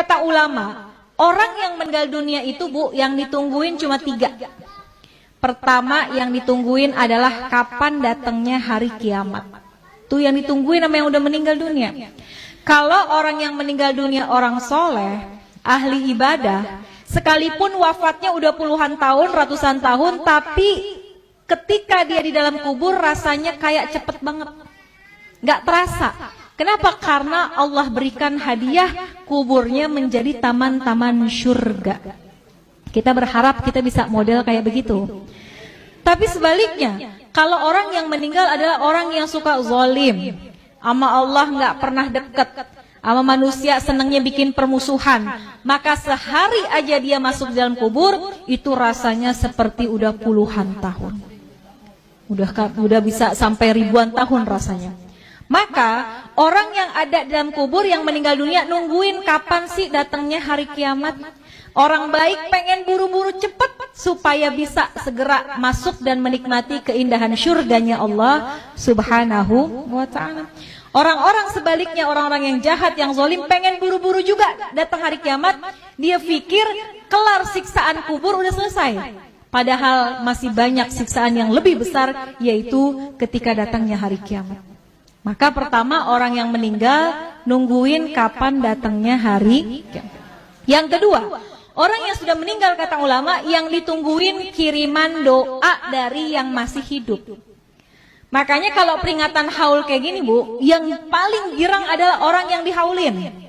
Kata ulama, orang yang meninggal dunia itu Bu, yang ditungguin cuma 3. Pertama yang ditungguin adalah kapan datangnya hari kiamat. Tuh yang ditungguin sama yang udah meninggal dunia. Kalau orang yang meninggal dunia orang soleh, ahli ibadah, sekalipun wafatnya udah puluhan tahun, ratusan tahun, tapi ketika dia di dalam kubur rasanya kayak cepet banget, nggak terasa. Kenapa? Karena Allah berikan hadiah kuburnya menjadi taman-taman surga. Kita berharap kita bisa model kayak begitu. Tapi sebaliknya, kalau orang yang meninggal adalah orang yang suka zalim, sama Allah nggak pernah deket, sama manusia senangnya bikin permusuhan, maka sehari aja dia masuk dalam kubur, itu rasanya seperti udah puluhan tahun. Udah bisa sampai ribuan tahun rasanya. Maka orang yang ada dalam kubur yang meninggal dunia nungguin kapan sih datangnya hari kiamat. Orang baik pengen buru-buru cepat supaya bisa segera masuk dan menikmati keindahan surganya Allah Subhanahu wa ta'ala. Orang-orang sebaliknya, orang-orang yang jahat, yang zalim pengen buru-buru juga datang hari kiamat. Dia pikir kelar siksaan kubur udah selesai. Padahal masih banyak siksaan yang lebih besar, yaitu ketika datangnya hari kiamat. Maka pertama orang yang meninggal nungguin kapan datangnya hari kiamat. Yang kedua, orang yang sudah meninggal kata ulama yang ditungguin kiriman doa dari yang masih hidup. Makanya kalau peringatan haul kayak gini Bu, yang paling girang adalah orang yang dihaulin.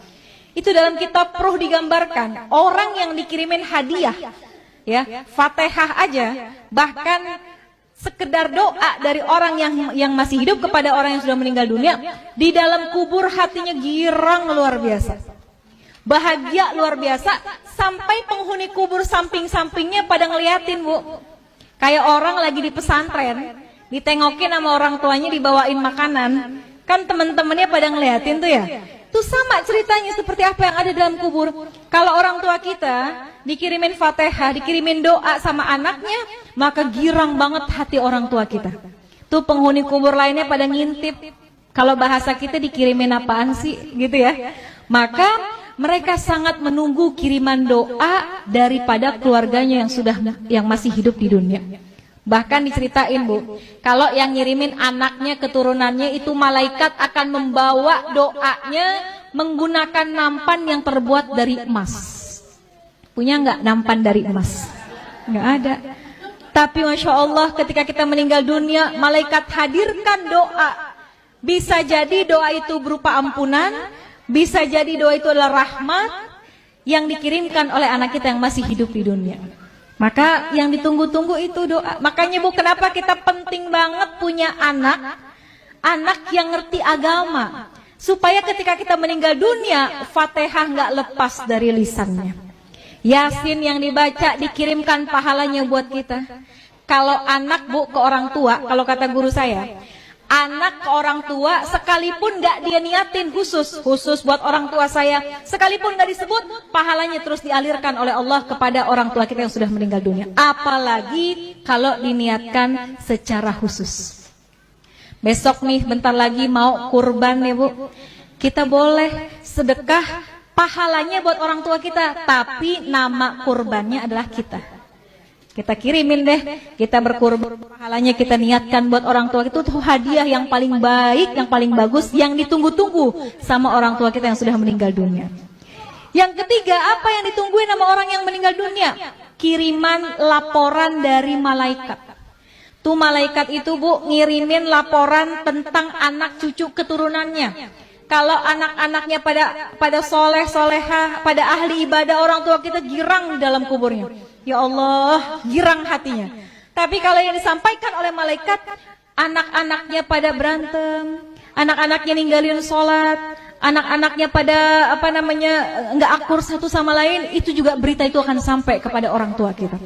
Itu dalam kitab Ruh digambarkan, orang yang dikirimin hadiah, ya, Fatihah aja, bahkan sekedar doa dari orang yang masih hidup kepada orang yang sudah meninggal dunia, di dalam kubur hatinya girang luar biasa, bahagia luar biasa, sampai penghuni kubur samping-sampingnya pada ngeliatin Bu. Kayak orang lagi di pesantren, ditengokin sama orang tuanya dibawain makanan, kan teman-temannya pada ngeliatin tuh ya. Itu sama ceritanya seperti apa yang ada dalam kubur. Kalau orang tua kita dikirimin Fatihah, dikirimin doa sama anaknya, maka girang banget hati orang tua kita. Tuh penghuni kubur lainnya pada ngintip. Kalau bahasa kita dikirimin apaan sih gitu ya. Maka mereka sangat menunggu kiriman doa daripada keluarganya yang masih hidup di dunia. Bahkan diceritain Bu, kalau yang ngirimin anaknya, keturunannya itu malaikat akan membawa doanya menggunakan nampan yang terbuat dari emas. Punya nggak nampan dari emas? Nggak ada. Tapi Masya Allah ketika kita meninggal dunia, malaikat hadirkan doa. Bisa jadi doa itu berupa ampunan, bisa jadi doa itu adalah rahmat yang dikirimkan oleh anak kita yang masih hidup di dunia. Maka yang ditunggu-tunggu itu doa. Makanya Bu, kenapa kita penting banget punya anak yang ngerti agama, supaya ketika kita meninggal dunia, Fatihah nggak lepas dari lisannya. Yasin yang dibaca dikirimkan pahalanya buat kita. Kalau anak Bu ke orang tua, kalau kata guru saya, anak ke orang tua sekalipun nggak dia niatin khusus buat orang tua saya, sekalipun nggak disebut, pahalanya terus dialirkan oleh Allah kepada orang tua kita yang sudah meninggal dunia. Apalagi kalau diniatkan secara khusus. Besok nih bentar lagi mau kurban ya Bu, kita boleh sedekah pahalanya buat orang tua kita, tapi nama kurbannya adalah kita. Kita kirimin deh, kita berkurban, pahalanya kita niatkan buat orang tua. Itu tuh hadiah yang paling baik, yang paling bagus, yang ditunggu-tunggu sama orang tua kita yang sudah meninggal dunia. Yang ketiga, apa yang ditungguin sama orang yang meninggal dunia? Kiriman laporan dari malaikat. Tuh malaikat itu Bu ngirimin laporan tentang anak cucu keturunannya. Kalau anak-anaknya pada soleh, solehah, pada ahli ibadah, orang tua kita girang di dalam kuburnya. Ya Allah, girang hatinya. Tapi kalau yang disampaikan oleh malaikat, anak-anaknya pada berantem, anak-anaknya ninggalin sholat, anak-anaknya pada nggak akur satu sama lain, itu juga berita itu akan sampai kepada orang tua kita.